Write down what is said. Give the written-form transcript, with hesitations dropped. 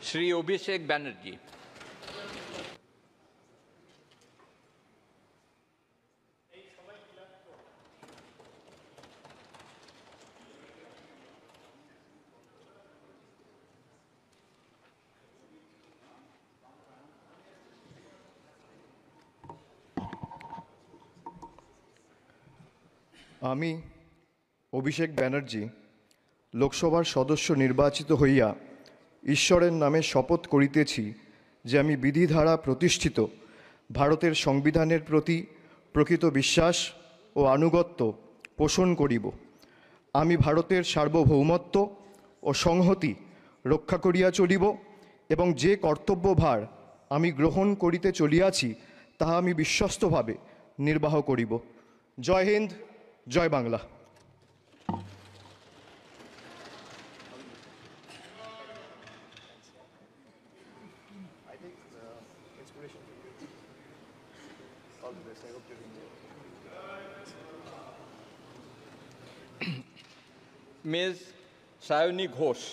শ্রী অভিষেক ব্যানার্জি। আমি অভিষেক ব্যানার্জি লোকসভার সদস্য নির্বাচিত হইয়া ঈশ্বরের নামে শপথ করিতেছি যে আমি বিধি দ্বারা প্রতিষ্ঠিত ভারতের সংবিধানের প্রতি প্রকৃত বিশ্বাস ও আনুগত্য পোষণ করিব। আমি ভারতের সার্বভৌমত্ব ও সংহতি রক্ষা করিয়া চলিব এবং যে কর্তব্যভার আমি গ্রহণ করিতে চলিয়াছি তাহা আমি বিশ্বস্তভাবে নির্বাহ করিব। জয় হিন্দ, জয় বাংলা। Ms. Sayoni Ghosh.